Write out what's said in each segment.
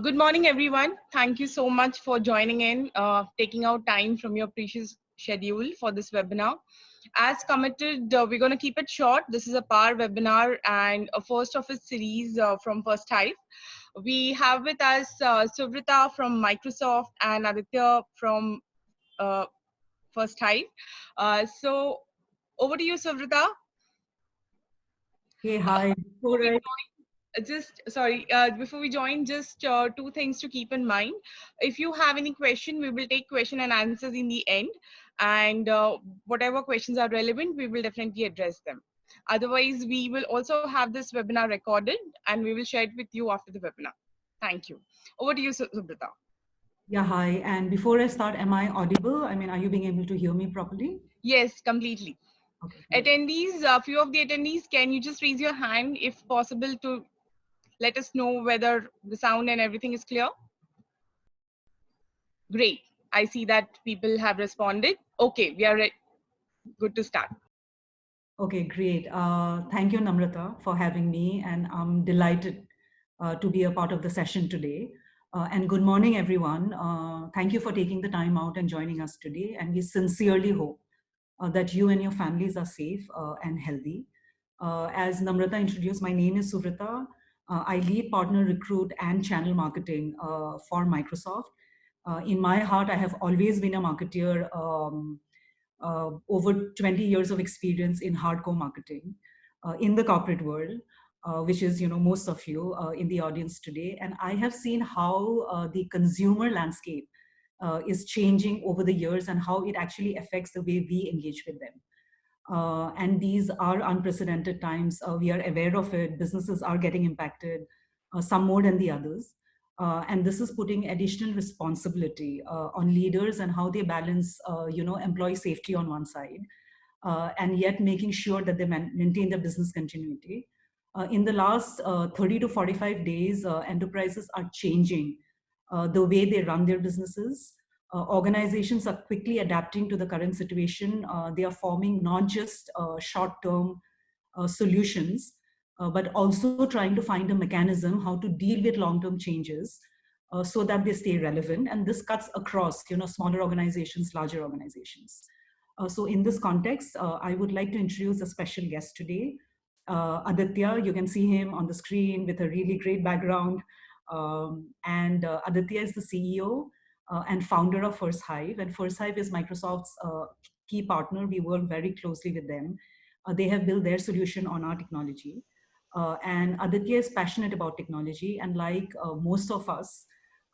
Good morning, everyone. Thank you so much for joining in, taking out time from your precious schedule for this webinar. As committed, we're going to keep it short. This is a power webinar and a first of its series from First Hive. We have with us Suvrita from Microsoft and Aditya from First Hive. So over to you, Suvrita. Hey, hi. Before we join, just two things to keep in mind. If you have any question, we will take question and answers in the end, and whatever questions are relevant, we will definitely address them. Otherwise, we will also have this webinar recorded and we will share it with you after the webinar. Thank you. Over to you, Subrata. Yeah, hi. And before I start, am I audible? I mean, are you being able to hear me properly? Yes, completely. Okay. Attendees, a few of the attendees, can you just raise your hand if possible to let us know whether the sound and everything is clear? Great. I see that people have responded. Okay, we are good to start. Okay, great. Thank you, Namrata, for having me. And I'm delighted to be a part of the session today. And good morning, everyone. Thank you for taking the time out and joining us today. And we sincerely hope that you and your families are safe and healthy. As Namrata introduced, my name is Suvrita. I lead partner recruit and channel marketing for Microsoft. In my heart, I have always been a marketer, over 20 years of experience in hardcore marketing in the corporate world, which is, most of you in the audience today. And I have seen how the consumer landscape is changing over the years and how it actually affects the way we engage with them. And these are unprecedented times. We are aware of it. Businesses are getting impacted, some more than the others. And this is putting additional responsibility on leaders and how they balance, employee safety on one side, and yet making sure that they maintain their business continuity. In the last 30 to 45 days, enterprises are changing the way they run their businesses. Organizations are quickly adapting to the current situation. They are forming not just short-term solutions, but also trying to find a mechanism how to deal with long-term changes so that they stay relevant. And this cuts across, smaller organizations, larger organizations. So in this context, I would like to introduce a special guest today, Aditya. You can see him on the screen with a really great background. And Aditya is the CEO and founder of First Hive. And First Hive is Microsoft's key partner. We work very closely with them. They have built their solution on our technology. And Aditya is passionate about technology. And like most of us,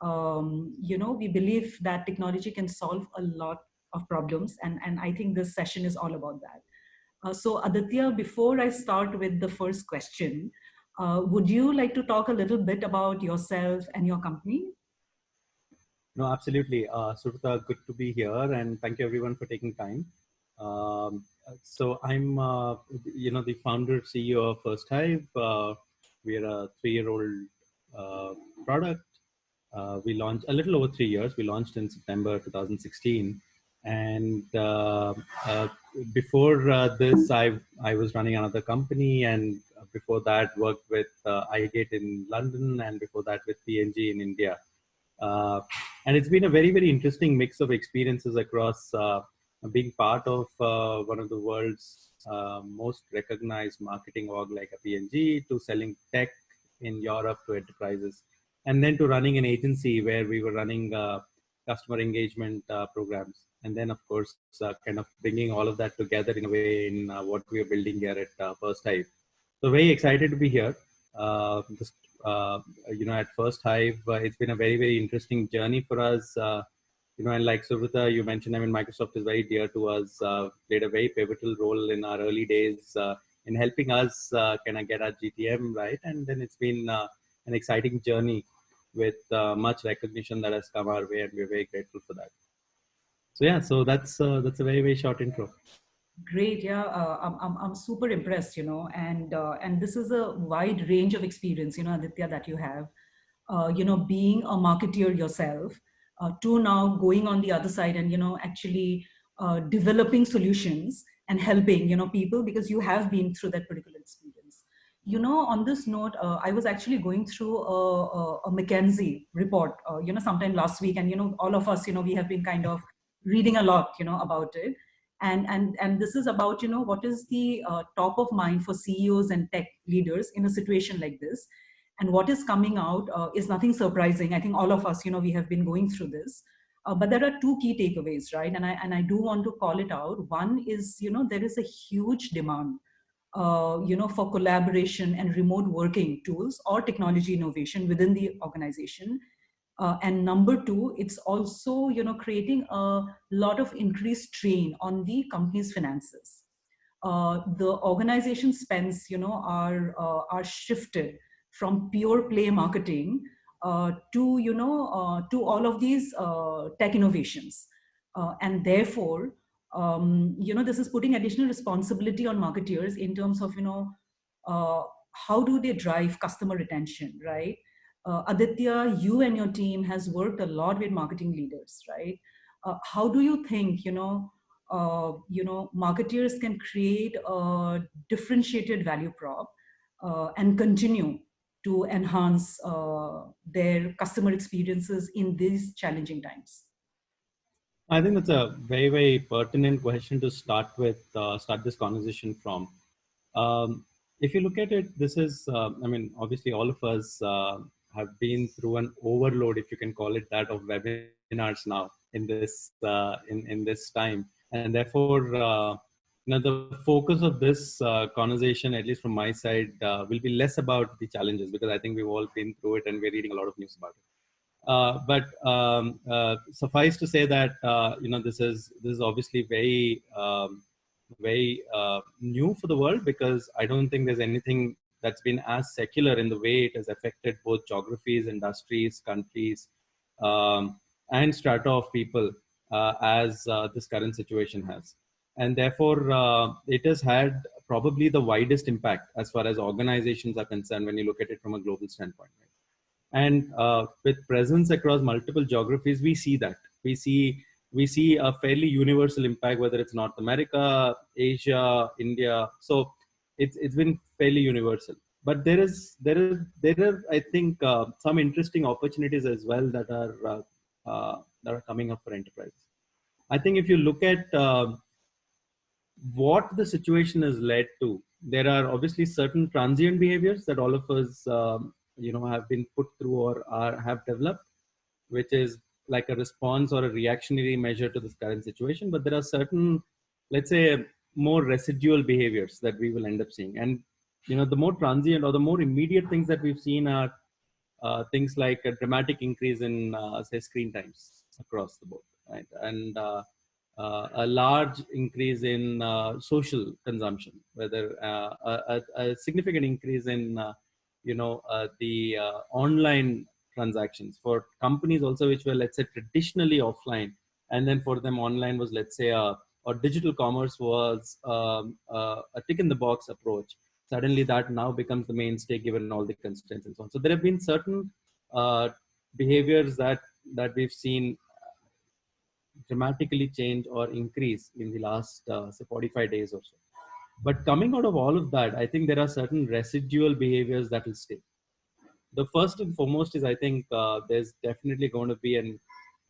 we believe that technology can solve a lot of problems. And I think this session is all about that. So Aditya, before I start with the first question, would you like to talk a little bit about yourself and your company? No, absolutely. Suvrita, good to be here, and thank you everyone for taking time. So I'm, the founder CEO of First Hive. We are a 3-year-old product. We launched a little over 3 years. We launched in September 2016, and before this, I was running another company, and before that, worked with iGate in London, and before that with P&G in India. And it's been a very, very interesting mix of experiences across being part of one of the world's most recognized marketing org like a P&G, to selling tech in Europe to enterprises, and then to running an agency where we were running customer engagement programs. And then, of course, kind of bringing all of that together in a way in what we are building here at First Hive. So very excited to be here. At First Hive, it's been a very, very interesting journey for us. And like Suvrita, you mentioned, Microsoft is very dear to us, played a very pivotal role in our early days in helping us kind of get our GTM right. And then it's been an exciting journey with much recognition that has come our way, and we're very grateful for that. So yeah, so that's a very, very short intro. Great, yeah, I'm super impressed, and this is a wide range of experience, Aditya, that you have, being a marketeer yourself, to now going on the other side and, actually developing solutions and helping, people, because you have been through that particular experience. You know, on this note, I was actually going through a McKinsey report, you know, sometime last week, and you know, all of us, you know, we have been kind of reading a lot, you know, about it, and this is about, you know, what is the top of mind for CEOs and tech leaders in a situation like this, and what is coming out is nothing surprising. I think all of us, you know, we have been going through this. But there are two key takeaways, right? And I do want to call it out. One is, you know, there is a huge demand you know, for collaboration and remote working tools or technology innovation within the organization. And number two, it's also, you know, creating a lot of increased strain on the company's finances. The organization spends, you know, are shifted from pure play marketing to, you know, to all of these tech innovations. And therefore, you know, this is putting additional responsibility on marketeers in terms of, you know, how do they drive customer retention, right? Aditya, you and your team has worked a lot with marketing leaders, right? How do you think, you know, marketeers can create a differentiated value prop and continue to enhance their customer experiences in these challenging times? I think that's a very, very pertinent question to start with, start this conversation from. If you look at it, this is, I mean, obviously all of us have been through an overload, if you can call it that, of webinars now in this time. And therefore, you know, the focus of this conversation, at least from my side, will be less about the challenges, because I think we've all been through it and we're reading a lot of news about it. But suffice to say that you know, this is obviously very new for the world, because I don't think there's anything that's been as secular in the way it has affected both geographies, industries, countries, and strata of people as this current situation has. And therefore, it has had probably the widest impact as far as organizations are concerned when you look at it from a global standpoint. Right? And with presence across multiple geographies, we see that we see a fairly universal impact, whether it's North America, Asia, India. So it's been fairly universal. But there are, I think, some interesting opportunities as well that are coming up for enterprises. I think if you look at what the situation has led to, there are obviously certain transient behaviors that all of us you know, have been put through or have developed, which is like a response or a reactionary measure to this current situation. But there are certain, let's say, more residual behaviors that we will end up seeing. And you know, the more transient or the more immediate things that we've seen are things like a dramatic increase in say screen times across the board, right? And a large increase in social consumption, whether a significant increase in you know, the online transactions for companies also, which were, let's say, traditionally offline, and then for them online was, let's say, or digital commerce was a tick in the box approach. Suddenly that now becomes the mainstay given all the constraints and so on. So there have been certain behaviors that we've seen dramatically change or increase in the last say 45 days or so. But coming out of all of that, I think there are certain residual behaviors that will stay. The first and foremost is, I think there's definitely going to be an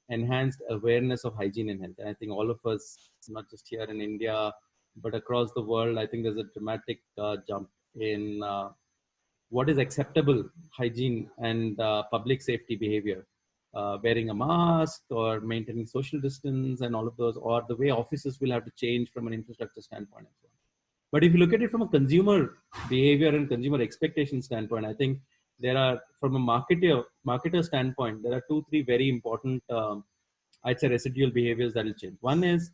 enhanced awareness of hygiene and health. And I think all of us, not just here in India, but across the world, I think there's a dramatic jump in what is acceptable hygiene and public safety behavior. Wearing a mask or maintaining social distance and all of those, or the way offices will have to change from an infrastructure standpoint and so on. But if you look at it from a consumer behavior and consumer expectation standpoint, I think there are, from a marketer standpoint, there are 2-3 very important, I'd say, residual behaviors that will change. One is,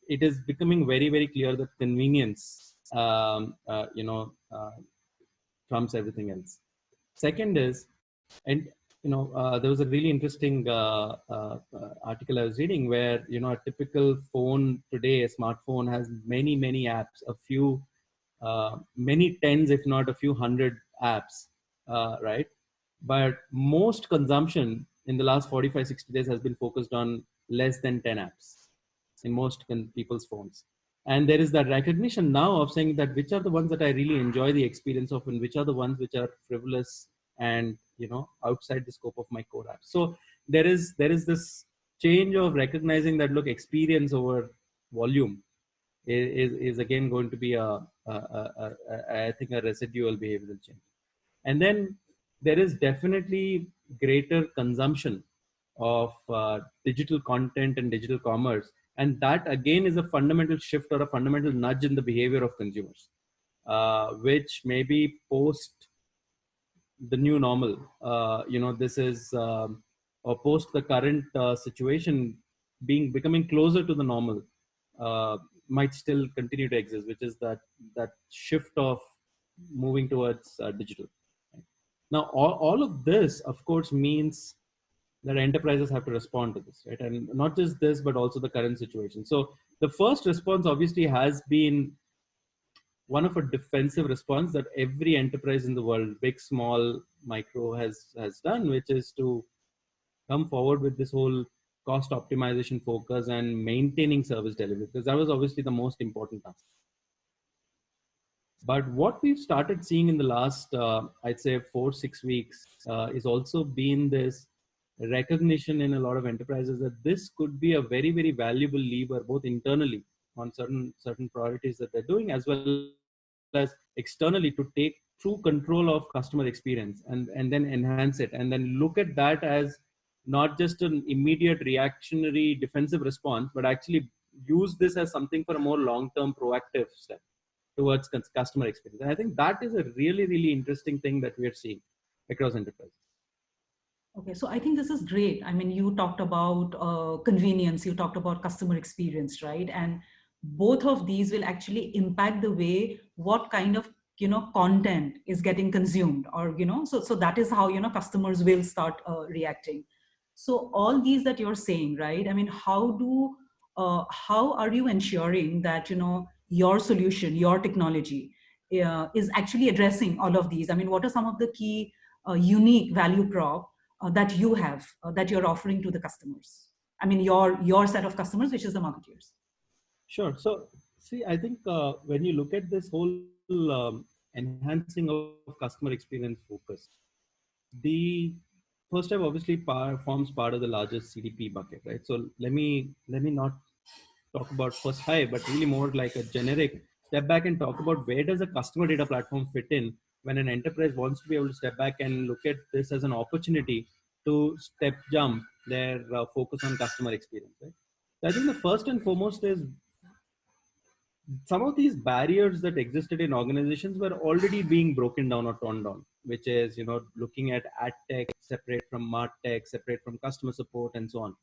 it is becoming very, very clear that convenience, you know, trumps everything else. Second is, and you know, there was a really interesting article I was reading where, you know, a typical phone today, a smartphone, has many, many apps, a few, many tens, if not a few hundred apps, right? But most consumption in the last 45-60 days has been focused on less than 10 apps in most people's phones. And there is that recognition now of saying that which are the ones that I really enjoy the experience of, and which are the ones which are frivolous and, you know, outside the scope of my core app. So there is this change of recognizing that, look, experience over volume is again going to be I think a residual behavioral change. And then there is definitely greater consumption of digital content and digital commerce. And that again is a fundamental shift or a fundamental nudge in the behavior of consumers, which maybe post the new normal, this is, or post the current situation becoming closer to the normal, might still continue to exist, which is that shift of moving towards digital. Now, all of this, of course, means that enterprises have to respond to this, right? And not just this, but also the current situation. So the first response obviously has been one of a defensive response that every enterprise in the world, big, small, micro, has done, which is to come forward with this whole cost optimization focus and maintaining service delivery, because that was obviously the most important task. But what we've started seeing in the last, I'd say 4-6 weeks, is also been this recognition in a lot of enterprises that this could be a very, very valuable lever, both internally on certain priorities that they're doing, as well as externally to take true control of customer experience and then enhance it, and then look at that as not just an immediate reactionary defensive response, but actually use this as something for a more long-term proactive step towards customer experience. And I think that is a really, really interesting thing that we are seeing across enterprises. Okay, so I think this is great. I mean, you talked about convenience, you talked about customer experience, right? And both of these will actually impact the way what kind of, content is getting consumed, or, so that is how, customers will start reacting. So all these that you're saying, right? I mean, how are you ensuring that, your solution, your technology is actually addressing all of these? I mean, what are some of the key unique value prop that you have, that you're offering to the customers? I mean, your set of customers, which is the marketeers. Sure. So, see, I think when you look at this whole enhancing of customer experience focus, the first step obviously forms part of the largest CDP bucket, right? So let me not talk about first five, but really more like a generic step back and talk about where does a customer data platform fit in when an enterprise wants to be able to step back and look at this as an opportunity to step jump their focus on customer experience, right? So I think the first and foremost is some of these barriers that existed in organizations were already being broken down or torn down, which is, looking at ad tech separate from mart tech, separate from customer support, and so on.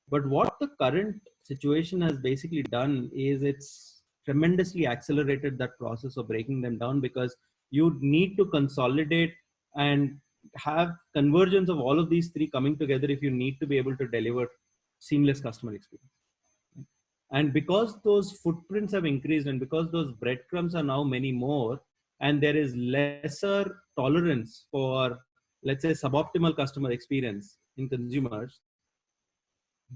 But what the current situation has basically done is it's tremendously accelerated that process of breaking them down, because you need to consolidate and have convergence of all of these three coming together if you need to be able to deliver seamless customer experience. And because those footprints have increased, and because those breadcrumbs are now many more, and there is lesser tolerance for, let's say, suboptimal customer experience in consumers,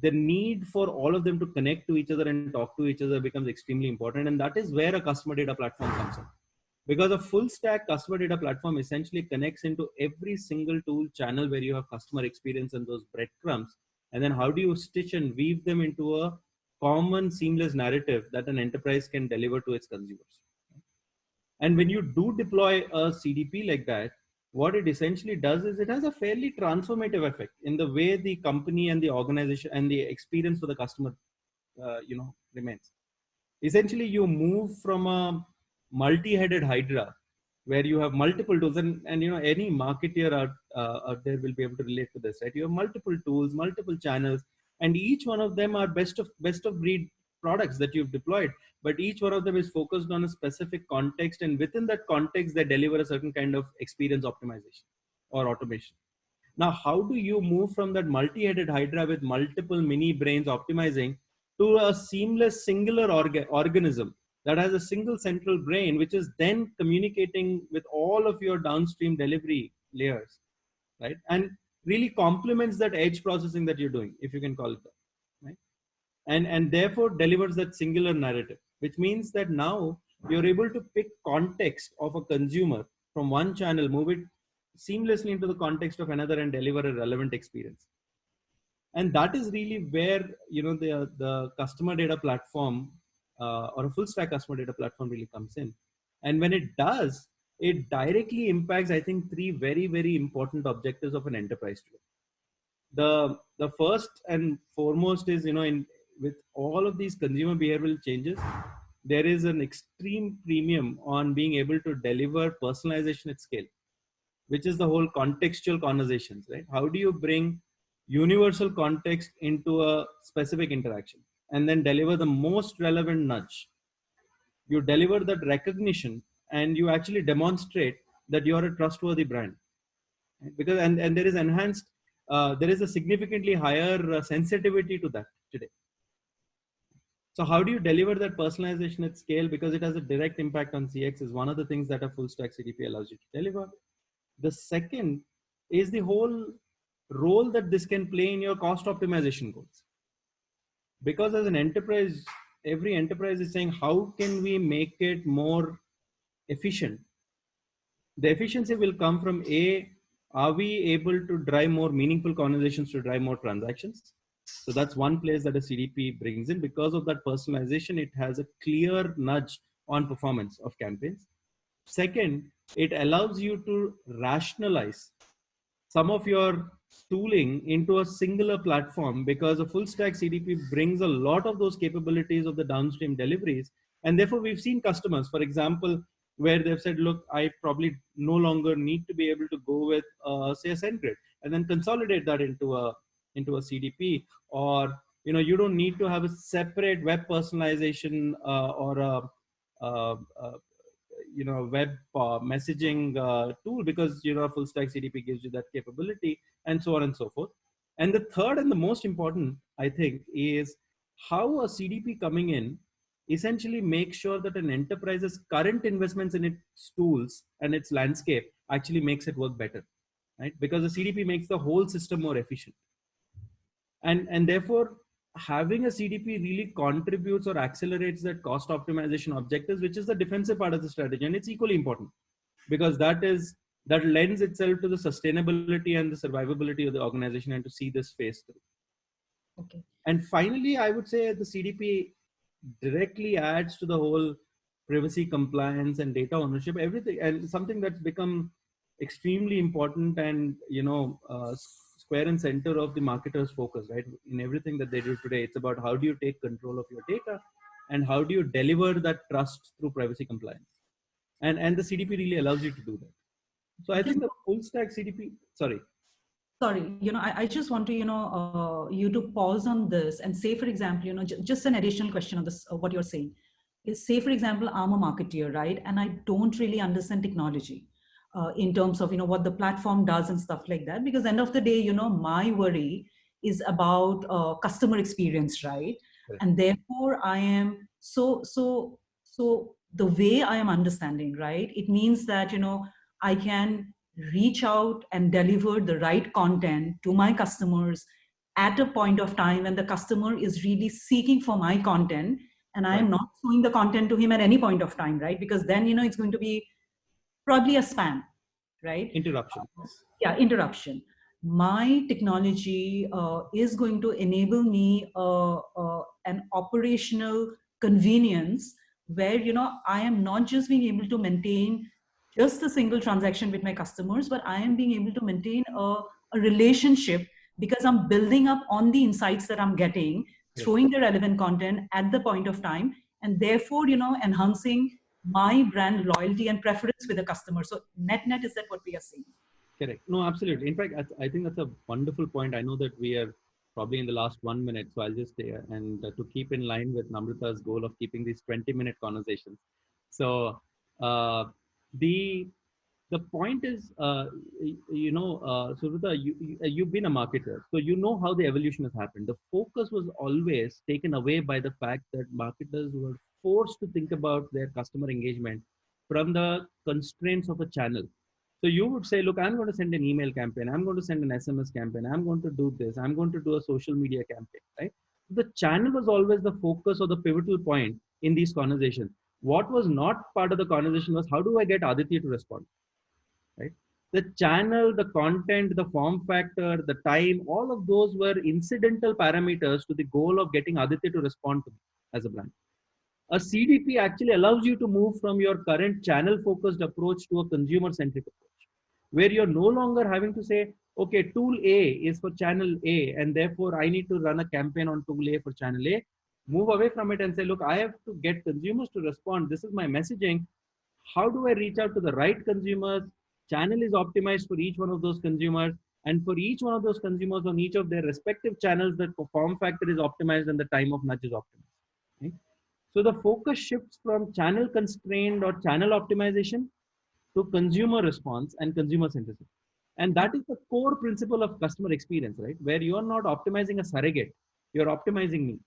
the need for all of them to connect to each other and talk to each other becomes extremely important. And that is where a customer data platform comes in. Because a full stack customer data platform essentially connects into every single tool channel where you have customer experience and those breadcrumbs. And then how do you stitch and weave them into a common seamless narrative that an enterprise can deliver to its consumers? And when you do deploy a CDP like that, what it essentially does is it has a fairly transformative effect in the way the company and the organization and the experience for the customer, remains. Essentially, you move from a multi-headed hydra where you have multiple tools, and any marketeer out there will be able to relate to this, right? You have multiple tools, multiple channels, and each one of them are best of breed products that you've deployed, but each one of them is focused on a specific context, and within that context they deliver a certain kind of experience optimization or automation. Now, how do you move from that multi-headed hydra with multiple mini brains optimizing to a seamless singular organism that has a single central brain, which is then communicating with all of your downstream delivery layers, right? And really complements that edge processing that you're doing, if you can call it that, right? And therefore delivers that singular narrative. which means that now you're able to pick context of a consumer from one channel, move it seamlessly into the context of another, and deliver a relevant experience. And that is really where, the customer data platform or a full stack customer data platform really comes in. And when it does, it directly impacts, I think, three very, very important objectives of an enterprise today. The first and foremost is, with all of these consumer behavioral changes, there is an extreme premium on being able to deliver personalization at scale, which is the whole contextual conversations, right? How do you bring universal context into a specific interaction and then deliver the most relevant nudge? You deliver that recognition and you actually demonstrate that you are a trustworthy brand, right? Because and there is enhanced, there is a significantly higher sensitivity to that today. So how do you deliver that personalization at scale? Because it has a direct impact on CX is one of the things that a full stack CDP allows you to deliver. The second is the whole role that this can play in your cost optimization goals. Because as an enterprise, every enterprise is saying, how can we make it more efficient? The efficiency will come from are we able to drive more meaningful conversations to drive more transactions? So that's one place that a CDP brings in. Because of that personalization, it has a clear nudge on performance of campaigns. Second, it allows you to rationalize some of your tooling into a singular platform, because a full stack CDP brings a lot of those capabilities of the downstream deliveries. And therefore, we've seen customers, for example, where they've said, look, I probably no longer need to be able to go with, say, a SendGrid, and then consolidate that into a CDP. Or, you don't need to have a separate web personalization or a web messaging tool, because full stack CDP gives you that capability, and so on and so forth. And the third and the most important, I think, is how a CDP coming in essentially makes sure that an enterprise's current investments in its tools and its landscape actually makes it work better, right? Because the CDP makes the whole system more efficient. And therefore, having a CDP really contributes or accelerates that cost optimization objectives, which is the defensive part of the strategy. And it's equally important, because that lends itself to the sustainability and the survivability of the organization, and to see this phase through. Okay. And finally, I would say the CDP directly adds to the whole privacy, compliance, and data ownership, everything, and something that's become extremely important and, square and center of the marketer's focus, right? In everything that they do today, it's about how do you take control of your data and how do you deliver that trust through privacy compliance. And the CDP really allows you to do that. So I think the full stack CDP, sorry, I just want to, you to pause on this and say, for example, just an additional question on this, what you're saying is, say, for example, I'm a marketeer, right? And I don't really understand technology in terms of, what the platform does and stuff like that. Because end of the day, my worry is about customer experience, right? Right. And therefore I am, so the way I am understanding, right? It means that, I can reach out and deliver the right content to my customers at a point of time when the customer is really seeking for my content, and I am not showing the content to him at any point of time, right? Because then, it's going to be probably a spam, right? Interruption. Yeah, interruption. My technology is going to enable me an operational convenience where, I am not just being able to maintain just a single transaction with my customers, but I am being able to maintain a relationship, because I'm building up on the insights that I'm getting, throwing the relevant content at the point of time, and therefore, enhancing my brand loyalty and preference with the customer. So net, is that what we are seeing? Correct. No, absolutely. In fact, I think that's a wonderful point. I know that we are probably in the last 1 minute, so I'll just stay and to keep in line with Namrata's goal of keeping these 20-minute conversations. So the point is, Subrata, you've been a marketer, so you know how the evolution has happened. The focus was always taken away by the fact that marketers were forced to think about their customer engagement from the constraints of a channel. So you would say, look, I'm going to send an email campaign. I'm going to send an SMS campaign. I'm going to do this. I'm going to do a social media campaign, right? The channel was always the focus or the pivotal point in these conversations. What was not part of the conversation was, how do I get Aditya to respond, right? The channel, the content, the form factor, the time, all of those were incidental parameters to the goal of getting Aditya to respond to me as a brand. A CDP actually allows you to move from your current channel focused approach to a consumer centric approach, where you're no longer having to say, okay, tool A is for channel A, and therefore I need to run a campaign on tool A for channel A. Move away from it and say, look, I have to get consumers to respond. This is my messaging. How do I reach out to the right consumers? Channel is optimized for each one of those consumers. And for each one of those consumers on each of their respective channels, the form factor is optimized and the time of nudge is optimized. Right? So the focus shifts from channel constrained or channel optimization to consumer response and consumer centricity. And that is the core principle of customer experience, right? Where you are not optimizing a surrogate, you're optimizing me.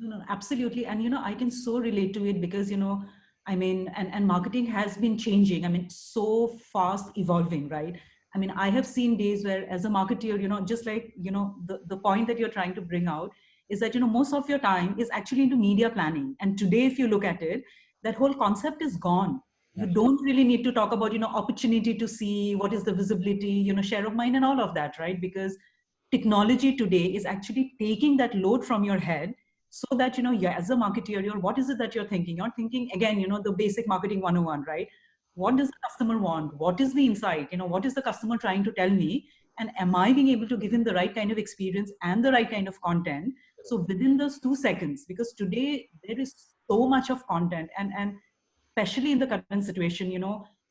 No, absolutely. And, I can so relate to it because, I mean, and marketing has been changing. I mean, so fast evolving, right? I mean, I have seen days where as a marketeer, just like, the point that you're trying to bring out is that, most of your time is actually into media planning. And today, if you look at it, that whole concept is gone. You don't really need to talk about, opportunity to see what is the visibility, share of mind and all of that, right? Because technology today is actually taking that load from your head so that, as a marketeer, what is it that you're thinking? You're thinking, again, the basic marketing 101, right? What does the customer want? What is the insight? What is the customer trying to tell me? And am I being able to give him the right kind of experience and the right kind of content? So within those 2 seconds, because today there is so much of content and especially in the current situation,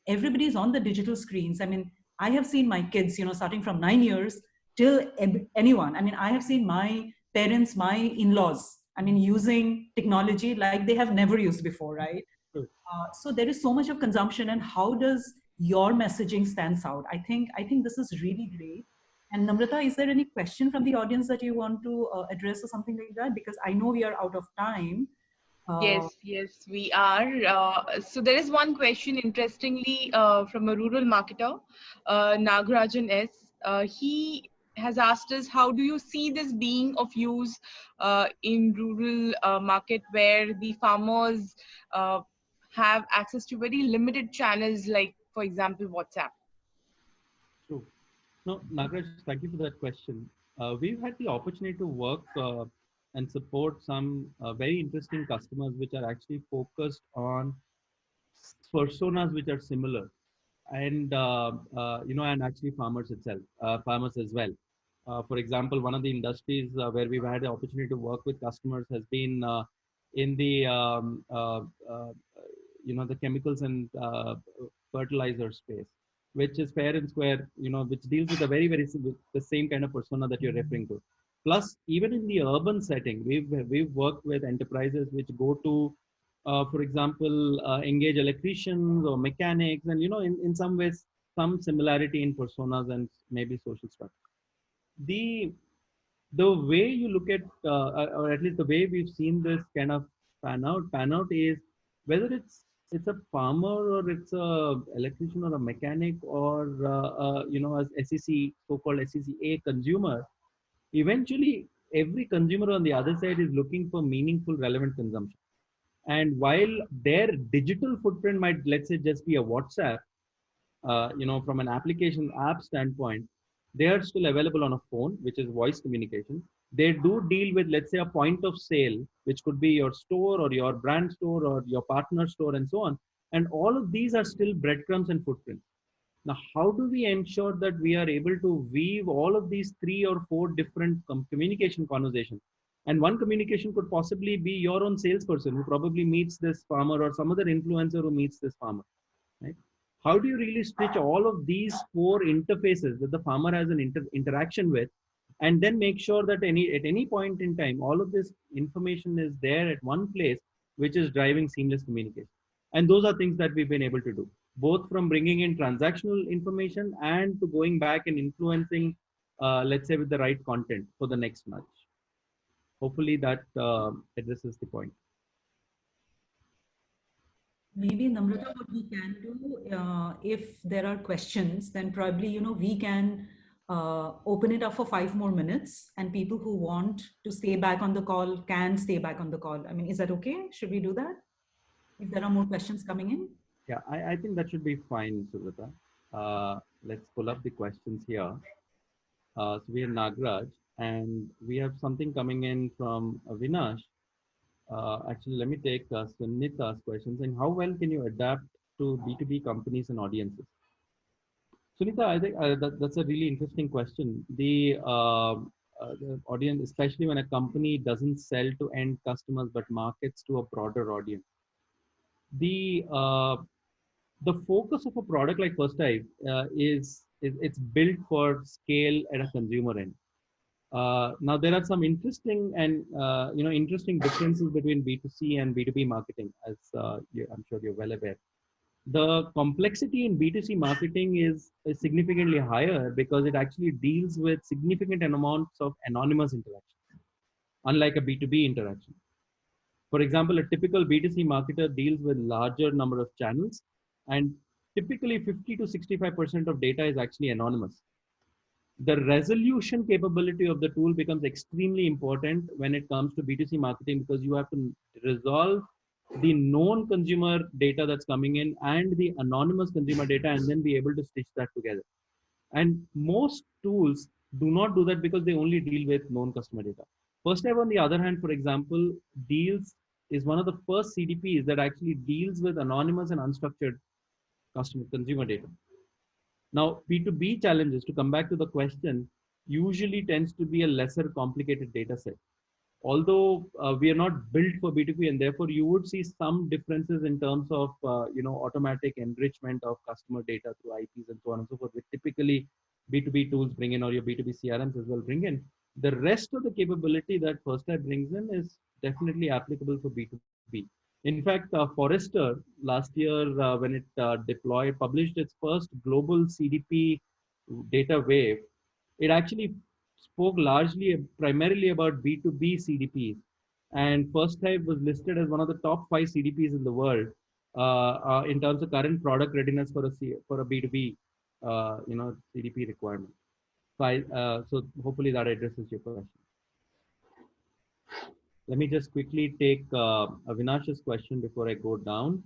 everybody's on the digital screens. I mean, I have seen my kids, starting from 9 years till anyone. I mean, I have seen my parents, my in-laws, I mean, using technology like they have never used before, right? So there is so much of consumption, and how does your messaging stands out? I think this is really great. And Namrata, is there any question from the audience that you want to address or something like that? Because I know we are out of time. Yes, we are. So there is one question, interestingly, from a rural marketer, Nagarajan S. He has asked us, how do you see this being of use in rural market where the farmers have access to very limited channels, like, for example, WhatsApp? True. No, Nagaraj, thank you for that question. We've had the opportunity to work and support some very interesting customers which are actually focused on personas which are similar, and and actually farmers itself, farmers as well. For example, one of the industries where we've had the opportunity to work with customers has been in the the chemicals and fertilizer space, which is fair and square, which deals with a very the same kind of persona that you're referring to. Plus, even in the urban setting, we've worked with enterprises which go to, for example, engage electricians or mechanics, and in some ways, some similarity in personas and maybe social structure. The way you look at, or at least the way we've seen this kind of pan out is whether it's a farmer or it's a electrician or a mechanic or a SEC, so-called SEC-A consumer. Eventually, every consumer on the other side is looking for meaningful, relevant consumption. And while their digital footprint might, let's say, just be a WhatsApp, from an application app standpoint, they are still available on a phone, which is voice communication. They do deal with, let's say, a point of sale, which could be your store or your brand store or your partner store and so on. And all of these are still breadcrumbs and footprints. Now, how do we ensure that we are able to weave all of these 3 or 4 different communication conversations? And one communication could possibly be your own salesperson who probably meets this farmer, or some other influencer who meets this farmer, right? How do you really stitch all of these 4 interfaces that the farmer has an interaction with, and then make sure that at any point in time, all of this information is there at one place, which is driving seamless communication? And those are things that we've been able to do, both from bringing in transactional information and to going back and influencing, let's say, with the right content for the next nudge. Hopefully that addresses the point. Maybe, Namrata, what we can do, if there are questions, then probably, we can open it up for 5 more minutes, and people who want to stay back on the call can stay back on the call. I mean, is that okay? Should we do that? If there are more questions coming in. Yeah, I think that should be fine, Subrata. Let's pull up the questions here. So we are Nagraj, and we have something coming in from Avinash. Actually, let me take Sunita's questions. And how well can you adapt to B2B companies and audiences? Sunita, I think that's a really interesting question. The audience, especially when a company doesn't sell to end customers but markets to a broader audience, the uh, the focus of a product like First Dive is it's built for scale at a consumer end. Now there are some interesting and interesting differences between B2C and B2B marketing, as I'm sure you're well aware. The complexity in B2C marketing is significantly higher because it actually deals with significant amounts of anonymous interaction, unlike a B2B interaction. For example, a typical B2C marketer deals with larger number of channels, and typically 50 to 65% of data is actually anonymous. The resolution capability of the tool becomes extremely important when it comes to B2C marketing, because you have to resolve the known consumer data that's coming in and the anonymous consumer data, and then be able to stitch that together. And most tools do not do that because they only deal with known customer data. FirstDive, on the other hand, for example, deals is one of the first CDPs that actually deals with anonymous and unstructured customer consumer data. Now, B2B challenges, to come back to the question, usually tends to be a lesser complicated data set. Although we are not built for B2B, and therefore you would see some differences in terms of automatic enrichment of customer data through IPs and so on and so forth, which typically B2B tools bring in, or your B2B CRMs as well bring in. The rest of the capability that FirstDive brings in is definitely applicable for B2B. In fact, Forrester last year, when it published its first global CDP data wave, it actually spoke primarily about B2B CDPs. And FirstDive was listed as one of the top 5 CDPs in the world in terms of current product readiness for a B2B CDP requirement. So hopefully that addresses your question. Let me just quickly take Avinash's question before I go down.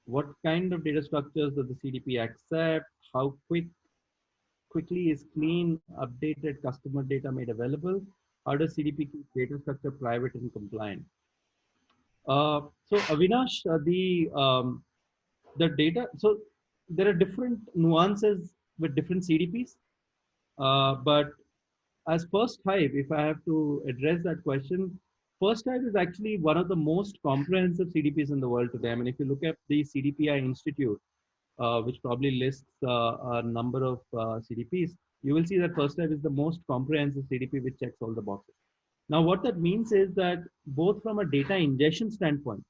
What kind of data structures does the CDP accept? How quickly is clean, updated customer data made available? How does CDP keep data structure private and compliant? So Avinash, the data, so there are different nuances with different CDPs, but as FirstDive, if I have to address that question, FirstDive is actually one of the most comprehensive CDPs in the world today. I mean, if you look at the CDPI Institute, which probably lists a number of CDPs, you will see that FirstDive is the most comprehensive CDP which checks all the boxes. Now, what that means is that both from a data ingestion standpoint,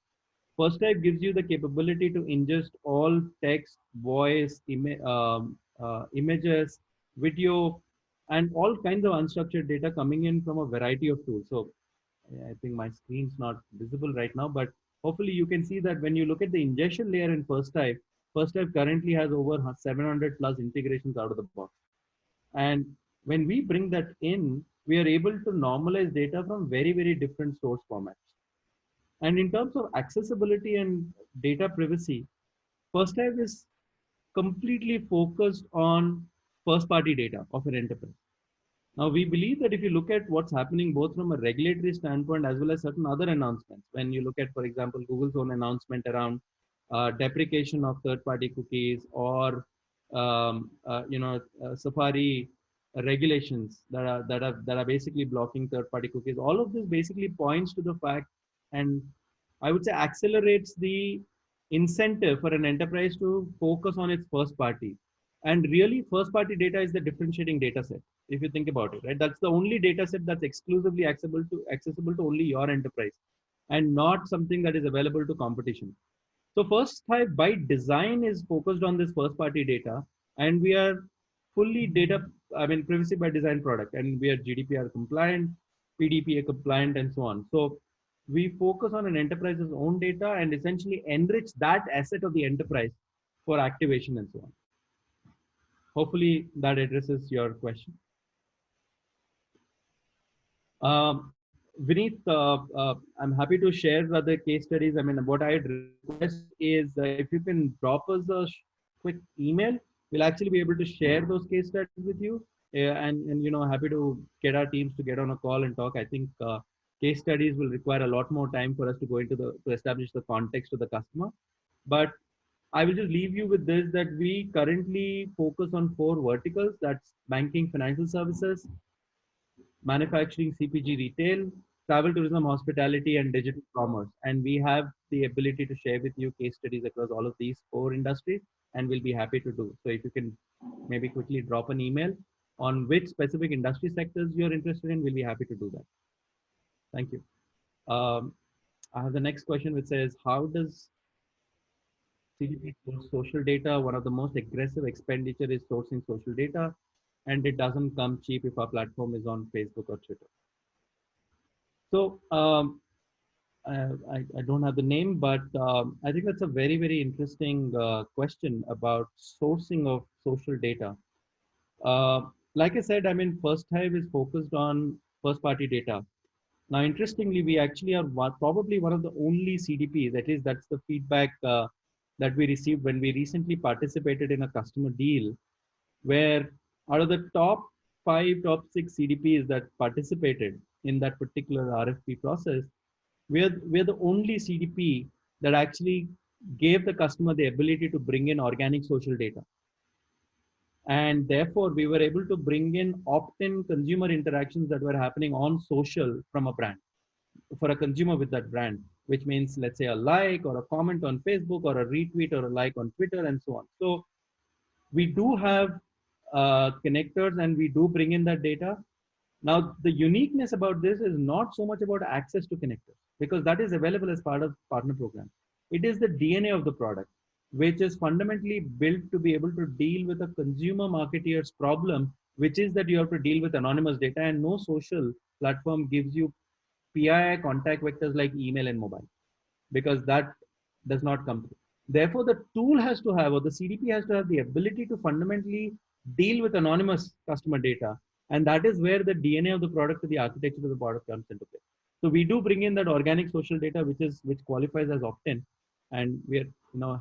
FirstDive gives you the capability to ingest all text, voice, images, video, and all kinds of unstructured data coming in from a variety of tools. So I think my screen's not visible right now, but hopefully you can see that when you look at the ingestion layer in FirstDive currently has over 700 plus integrations out of the box. And when we bring that in, we are able to normalize data from very, very different source formats. And in terms of accessibility and data privacy, FirstDive is completely focused on first-party data of an enterprise. Now, we believe that if you look at what's happening both from a regulatory standpoint as well as certain other announcements, when you look at, for example, Google's own announcement around deprecation of third-party cookies, or Safari regulations that are basically blocking third-party cookies, all of this basically points to the fact, and I would say accelerates the incentive for an enterprise to focus on its first party. And really, first party data is the differentiating data set, if you think about it, right? That's the only data set that's exclusively accessible to only your enterprise, and not something that is available to competition. So FirstDive by design is focused on this first party data, and we are fully privacy by design product, and we are GDPR compliant, PDPA compliant, and so on. So we focus on an enterprise's own data and essentially enrich that asset of the enterprise for activation and so on. Hopefully that addresses your question. Vineet, I'm happy to share the case studies. I mean, what I'd request is if you can drop us a quick email, we'll actually be able to share those case studies with you. And happy to get our teams to get on a call and talk. I think case studies will require a lot more time for us to go into to establish the context of the customer. But I will just leave you with this, that we currently focus on 4 verticals. That's banking, financial services, manufacturing, CPG, retail, travel, tourism, hospitality, and digital commerce. And we have the ability to share with you case studies across all of these 4 industries, and we'll be happy to do. So if you can maybe quickly drop an email on which specific industry sectors you're interested in, we'll be happy to do that. Thank you. I have the next question, which says, how does CDP source social data? One of the most aggressive expenditure is sourcing social data, and it doesn't come cheap if our platform is on Facebook or Twitter. So I don't have the name, but I think that's a very, very interesting question about sourcing of social data. Like I said, I mean, First Hive is focused on first-party data. Now, interestingly, we actually are probably one of the only CDPs, at least that's the feedback that we received when we recently participated in a customer deal, where out of the top 5, top 6 CDPs that participated in that particular RFP process, we're the only CDP that actually gave the customer the ability to bring in organic social data. And therefore, we were able to bring in opt-in consumer interactions that were happening on social from a brand, for a consumer with that brand, which means, let's say, a like or a comment on Facebook or a retweet or a like on Twitter and so on. So we do have connectors and we do bring in that data. Now, the uniqueness about this is not so much about access to connectors, because that is available as part of partner program. It is the DNA of the product, which is fundamentally built to be able to deal with a consumer marketeer's problem, which is that you have to deal with anonymous data, and no social platform gives you PII contact vectors like email and mobile, because that does not come through. Therefore, the tool has to have, or the CDP has to have, the ability to fundamentally deal with anonymous customer data. And that is where the DNA of the product or the architecture of the product comes into play. So we do bring in that organic social data, which qualifies as opt-in. And we're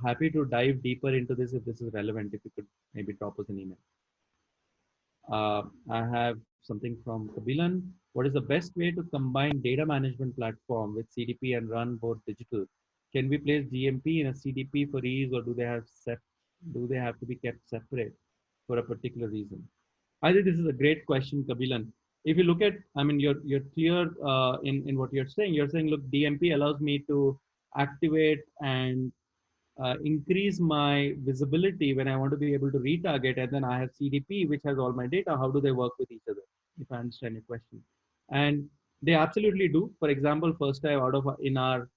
happy to dive deeper into this if this is relevant. If you could maybe drop us an email. I have something from Kabilan. What is the best way to combine data management platform with CDP and run both digital? Can we place DMP in a CDP for ease, or do they have to be kept separate for a particular reason? I think this is a great question, Kabilan. If you look at, I mean, you're clear in what you're saying. You're saying, look, DMP allows me to activate and increase my visibility when I want to be able to retarget, and then I have CDP, which has all my data. How do they work with each other? If I understand your question. And they absolutely do. For example, First Hive, in our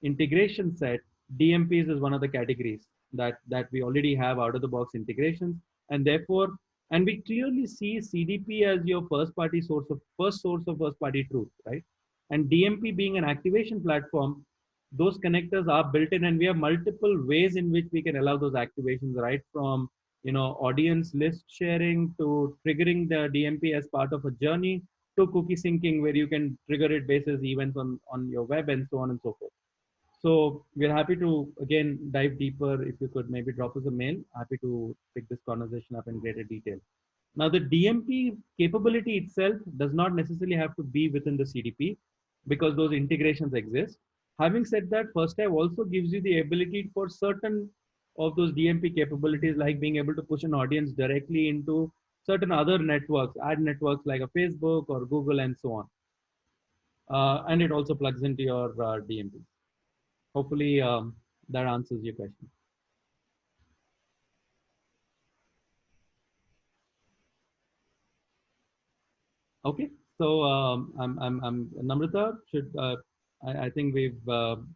integration set, DMPs is one of the categories that we already have out of the box integrations. And therefore, and we clearly see CDP as your first source of first party truth, right? And DMP being an activation platform, those connectors are built in, and we have multiple ways in which we can allow those activations, right from audience list sharing to triggering the DMP as part of a journey, to cookie syncing, where you can trigger it basis events on your web and so on and so forth. So we're happy to again dive deeper. If you could maybe drop us a mail, happy to pick this conversation up in greater detail. Now, the DMP capability itself does not necessarily have to be within the CDP, because those integrations exist. Having said that, First Hive also gives you the ability for certain of those DMP capabilities, like being able to push an audience directly into certain other networks, ad networks like a Facebook or Google and so on. And it also plugs into your DMP. Hopefully that answers your question. Okay, so I'm Namrata. I think we've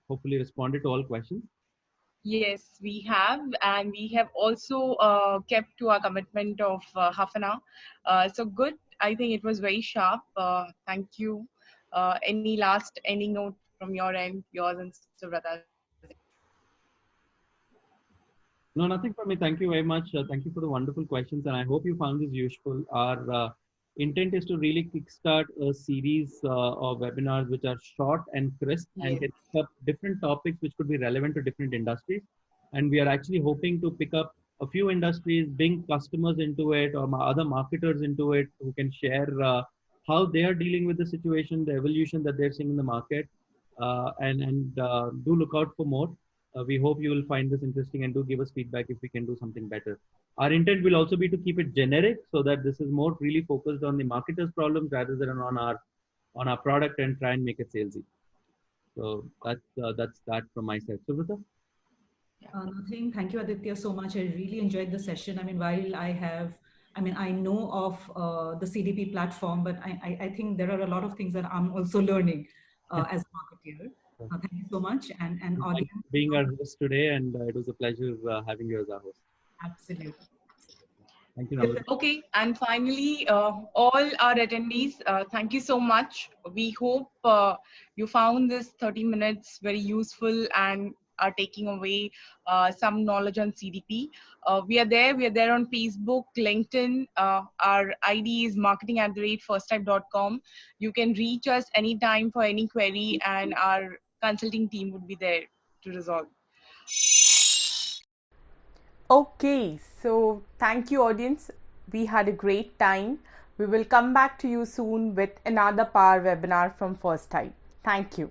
hopefully responded to all questions. Yes, we have, and we have also kept to our commitment of half an hour. So good. I think it was very sharp. Thank you. Any last ending note from your end, yours and Subrata's? No, nothing from me. Thank you very much. Thank you for the wonderful questions, and I hope you found this useful. Our intent is to really kickstart a series of webinars which are short and crisp and can pick up different topics which could be relevant to different industries. And we are actually hoping to pick up a few industries, bring customers into it or other marketers into it who can share how they are dealing with the situation, the evolution that they're seeing in the market, and do look out for more. We hope you will find this interesting and do give us feedback if we can do something better. Our intent will also be to keep it generic so that this is more really focused on the marketer's problems rather than on our product and try and make it salesy. So that's that from my side. Subrata? Nothing. Thank you, Aditya, so much. I really enjoyed the session. I mean, while I know of the CDP platform, but I think there are a lot of things that I'm also learning as a marketer. Thank you so much. And audience, being our host today, and it was a pleasure having you as our host. Absolutely. Thank you, Namrata. Okay, and finally, all our attendees, thank you so much. We hope you found this 30 minutes very useful and are taking away some knowledge on CDP. We are there on Facebook, LinkedIn. Our ID is marketing@firsttype.com. You can reach us anytime for any query, and our consulting team would be there to resolve. Okay, so thank you, audience. We had a great time. We will come back to you soon with another Power webinar from First Type. Thank you.